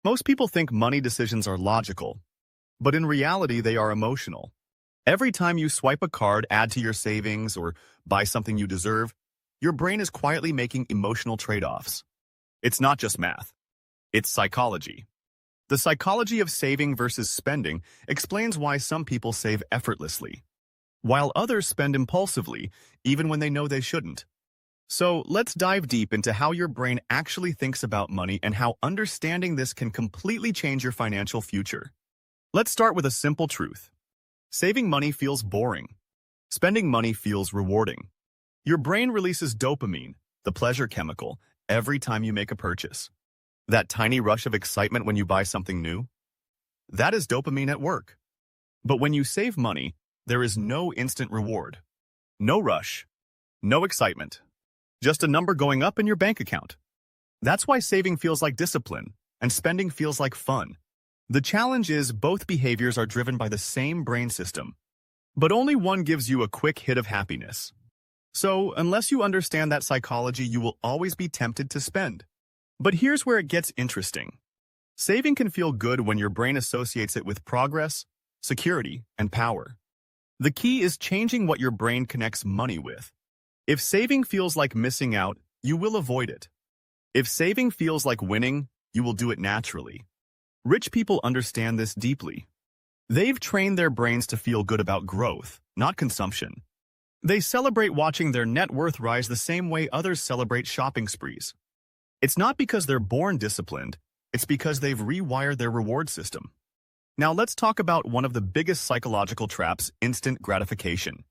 Most people think money decisions are logical, but in reality they are emotional. Every time you swipe a card, add to your savings, or buy something you deserve, your brain is quietly making emotional trade-offs. It's not just math. It's psychology. The psychology of saving versus spending explains why some people save effortlessly, while others spend impulsively, even when they know they shouldn't. So let's dive deep into how your brain actually thinks about money and how understanding this can completely change your financial future. Let's start with a simple truth. Saving money feels boring. Spending money feels rewarding. Your brain releases dopamine, the pleasure chemical, every time you make a purchase. That tiny rush of excitement when you buy something new? That is dopamine at work. But when you save money, there is no instant reward. No rush. No excitement. Just a number going up in your bank account. That's why saving feels like discipline and spending feels like fun. The challenge is both behaviors are driven by the same brain system, but only one gives you a quick hit of happiness. So, unless you understand that psychology, you will always be tempted to spend. But here's where it gets interesting. Saving can feel good when your brain associates it with progress, security, and power. The key is changing what your brain connects money with. If saving feels like missing out, you will avoid it. If saving feels like winning, you will do it naturally. Rich people understand this deeply. They've trained their brains to feel good about growth, not consumption. They celebrate watching their net worth rise the same way others celebrate shopping sprees. It's not because they're born disciplined, it's because they've rewired their reward system. Now let's talk about one of the biggest psychological traps, instant gratification.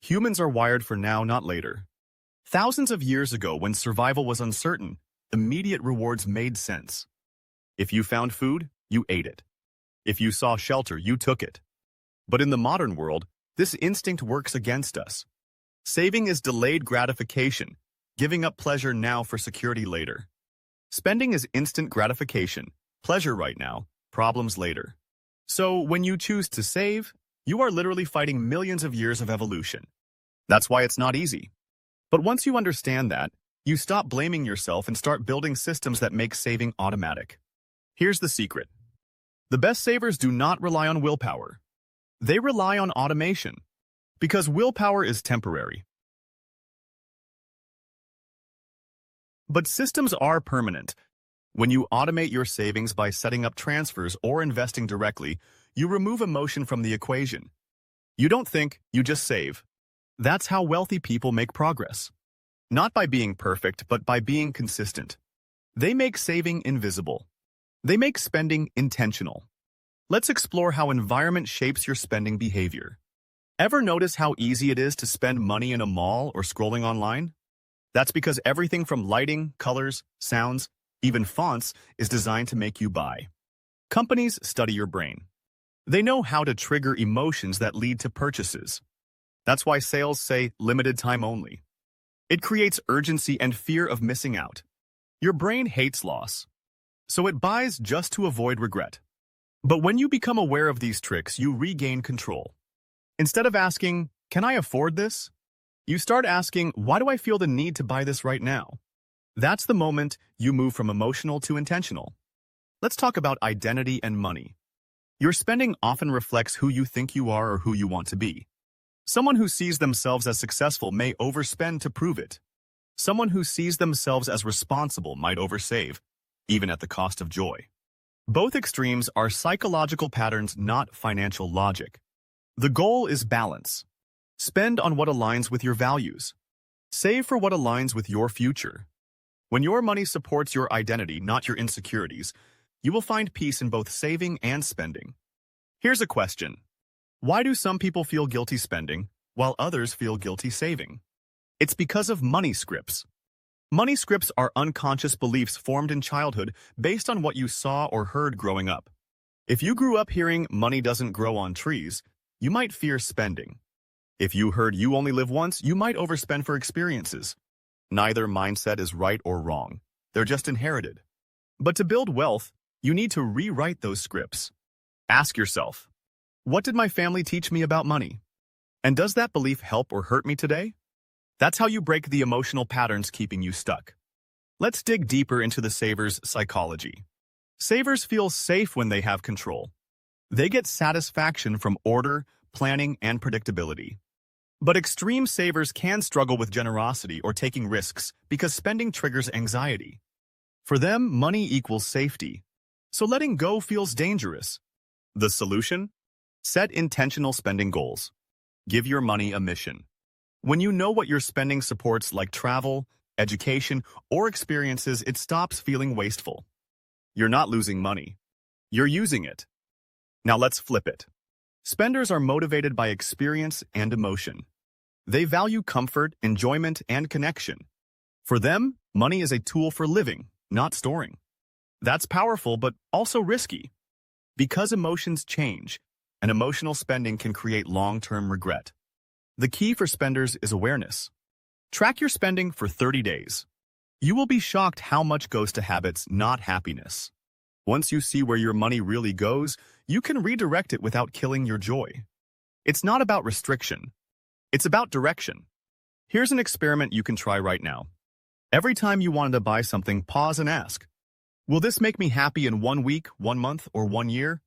Humans are wired for now, not later. Thousands of years ago, when survival was uncertain, immediate rewards made sense. If you found food, you ate it. If you saw shelter, you took it. But in the modern world, this instinct works against us. Saving is delayed gratification, giving up pleasure now for security later. Spending is instant gratification, pleasure right now, problems later. So when you choose to save, you are literally fighting millions of years of evolution. That's why it's not easy. But once you understand that, you stop blaming yourself and start building systems that make saving automatic. Here's the secret. The best savers do not rely on willpower. They rely on automation. Because willpower is temporary. But systems are permanent. When you automate your savings by setting up transfers or investing directly, you remove emotion from the equation. You don't think, you just save. That's how wealthy people make progress. Not by being perfect, but by being consistent. They make saving invisible. They make spending intentional. Let's explore how environment shapes your spending behavior. Ever notice how easy it is to spend money in a mall or scrolling online? That's because everything from lighting, colors, sounds, even fonts is designed to make you buy. Companies study your brain. They know how to trigger emotions that lead to purchases. That's why sales say limited time only. It creates urgency and fear of missing out. Your brain hates loss, so it buys just to avoid regret. But when you become aware of these tricks, you regain control. Instead of asking, "Can I afford this?" you start asking, "Why do I feel the need to buy this right now?" That's the moment you move from emotional to intentional. Let's talk about identity and money. Your spending often reflects who you think you are or who you want to be. Someone who sees themselves as successful may overspend to prove it. Someone who sees themselves as responsible might oversave, even at the cost of joy. Both extremes are psychological patterns, not financial logic. The goal is balance. Spend on what aligns with your values. Save for what aligns with your future. When your money supports your identity, not your insecurities, you will find peace in both saving and spending. Here's a question. Why do some people feel guilty spending, while others feel guilty saving? It's because of money scripts. Money scripts are unconscious beliefs formed in childhood based on what you saw or heard growing up. If you grew up hearing money doesn't grow on trees, you might fear spending. If you heard you only live once, you might overspend for experiences. Neither mindset is right or wrong. They're just inherited. But to build wealth, you need to rewrite those scripts. Ask yourself, what did my family teach me about money? And does that belief help or hurt me today? That's how you break the emotional patterns keeping you stuck. Let's dig deeper into the saver's psychology. Savers feel safe when they have control. They get satisfaction from order, planning, and predictability. But extreme savers can struggle with generosity or taking risks because spending triggers anxiety. For them, money equals safety, so letting go feels dangerous. The solution? Set intentional spending goals. Give your money a mission. When you know what your spending supports, like travel, education, or experiences, it stops feeling wasteful. You're not losing money. You're using it. Now let's flip it. Spenders are motivated by experience and emotion. They value comfort, enjoyment, and connection. For them, money is a tool for living, not storing. That's powerful, but also risky. Because emotions change, and emotional spending can create long-term regret. The key for spenders is awareness. Track your spending for 30 days. You will be shocked how much goes to habits, not happiness. Once you see where your money really goes, you can redirect it without killing your joy. It's not about restriction. It's about direction. Here's an experiment you can try right now. Every time you wanted to buy something, pause and ask, will this make me happy in 1 week, 1 month, or 1 year?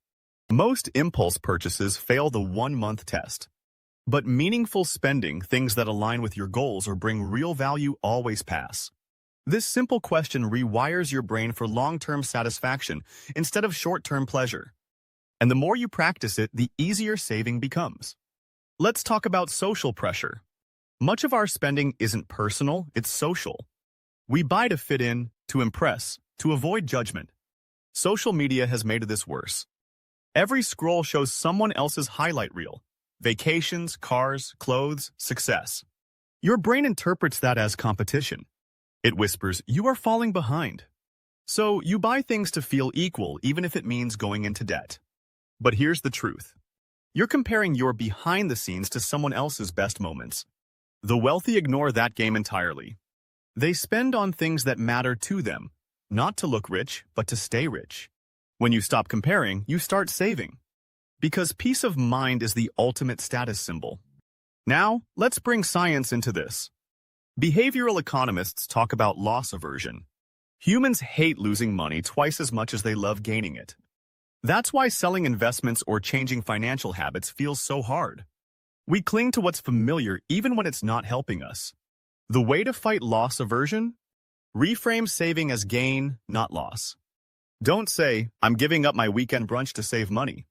Most impulse purchases fail the 1-month test. But meaningful spending, things that align with your goals or bring real value, always pass. This simple question rewires your brain for long-term satisfaction instead of short-term pleasure. And the more you practice it, the easier saving becomes. Let's talk about social pressure. Much of our spending isn't personal, it's social. We buy to fit in, to impress, to avoid judgment. Social media has made this worse. Every scroll shows someone else's highlight reel. Vacations, cars, clothes, success. Your brain interprets that as competition. It whispers, you are falling behind. So you buy things to feel equal, even if it means going into debt. But here's the truth. You're comparing your behind the scenes to someone else's best moments. The wealthy ignore that game entirely. They spend on things that matter to them, not to look rich, but to stay rich. When you stop comparing, you start saving. Because peace of mind is the ultimate status symbol. Now, let's bring science into this. Behavioral economists talk about loss aversion. Humans hate losing money twice as much as they love gaining it. That's why selling investments or changing financial habits feels so hard. We cling to what's familiar even when it's not helping us. The way to fight loss aversion? Reframe saving as gain, not loss. Don't say, I'm giving up my weekend brunch to save money.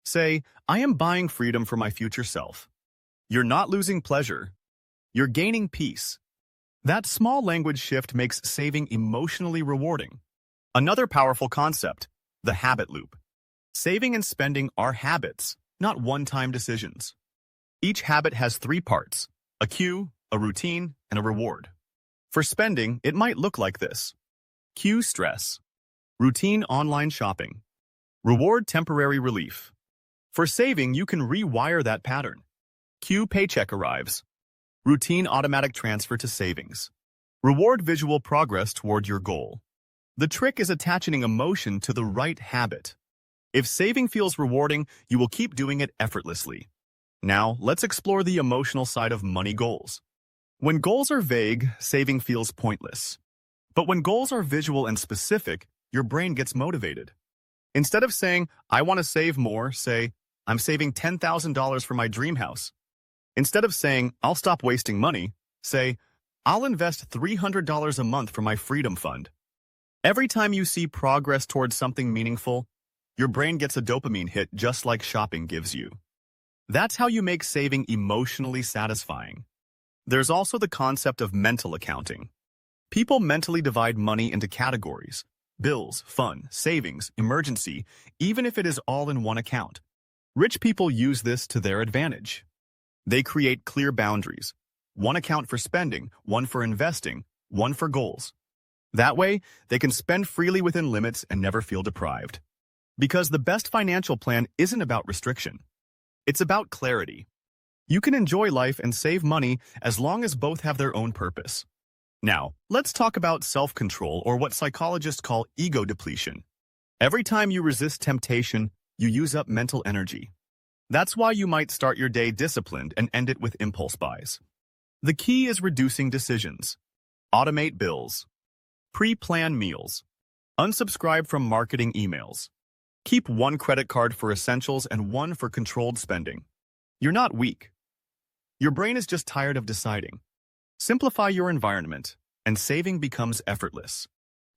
Say, I am buying freedom for my future self. You're not losing pleasure. You're gaining peace. That small language shift makes saving emotionally rewarding. Another powerful concept, the habit loop. Saving and spending are habits, not one-time decisions. Each habit has 3 parts, a cue, a routine, and a reward. For spending, it might look like this. Cue stress. Routine online shopping. Reward temporary relief. For saving, you can rewire that pattern. Cue paycheck arrives. Routine automatic transfer to savings. Reward visual progress toward your goal. The trick is attaching emotion to the right habit. If saving feels rewarding, you will keep doing it effortlessly. Now, let's explore the emotional side of money goals. When goals are vague, saving feels pointless. But when goals are visual and specific, your brain gets motivated. Instead of saying, I want to save more, say, I'm saving $10,000 for my dream house. Instead of saying, I'll stop wasting money, say, I'll invest $300 a month for my freedom fund. Every time you see progress towards something meaningful, your brain gets a dopamine hit just like shopping gives you. That's how you make saving emotionally satisfying. There's also the concept of mental accounting. People mentally divide money into categories: bills, fun, savings, emergency, even if it is all in one account. Rich people use this to their advantage. They create clear boundaries. One account for spending, one for investing, one for goals. That way, they can spend freely within limits and never feel deprived. Because the best financial plan isn't about restriction. It's about clarity. You can enjoy life and save money as long as both have their own purpose. Now, let's talk about self-control, or what psychologists call ego depletion. Every time you resist temptation, you use up mental energy. That's why you might start your day disciplined and end it with impulse buys. The key is reducing decisions. Automate bills. Pre-plan meals. Unsubscribe from marketing emails. Keep one credit card for essentials and one for controlled spending. You're not weak. Your brain is just tired of deciding. Simplify your environment, and saving becomes effortless.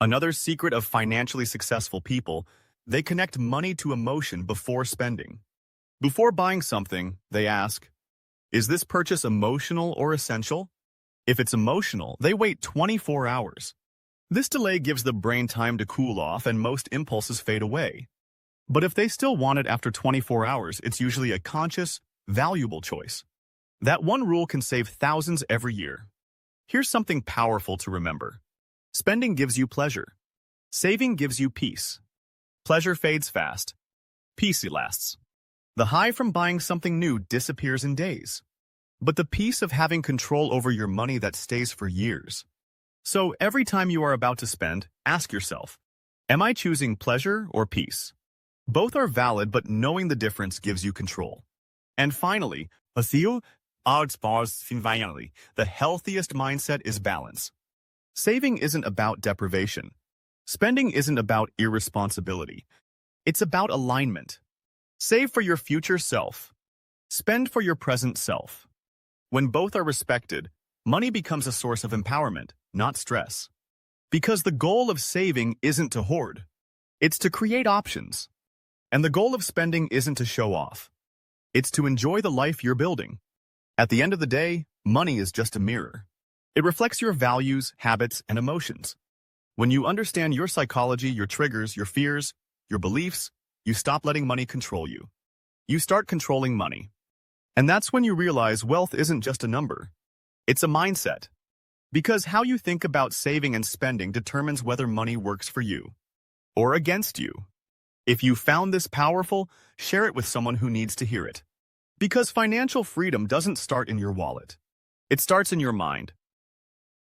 Another secret of financially successful people, they connect money to emotion before spending. Before buying something, they ask, is this purchase emotional or essential? If it's emotional, they wait 24 hours. This delay gives the brain time to cool off and most impulses fade away. But if they still want it after 24 hours, it's usually a conscious, valuable choice. That one rule can save thousands every year. Here's something powerful to remember. Spending gives you pleasure. Saving gives you peace. Pleasure fades fast. Peace lasts. The high from buying something new disappears in days. But the peace of having control over your money that stays for years. So every time you are about to spend, ask yourself, am I choosing pleasure or peace? Both are valid, but knowing the difference gives you control. And finally, the healthiest mindset is balance. Saving isn't about deprivation. Spending isn't about irresponsibility. It's about alignment. Save for your future self. Spend for your present self. When both are respected, money becomes a source of empowerment, not stress. Because the goal of saving isn't to hoard. It's to create options. And the goal of spending isn't to show off. It's to enjoy the life you're building. At the end of the day, money is just a mirror. It reflects your values, habits, and emotions. When you understand your psychology, your triggers, your fears, your beliefs, you stop letting money control you. You start controlling money. And that's when you realize wealth isn't just a number. It's a mindset. Because how you think about saving and spending determines whether money works for you or against you. If you found this powerful, share it with someone who needs to hear it. Because financial freedom doesn't start in your wallet. It starts in your mind.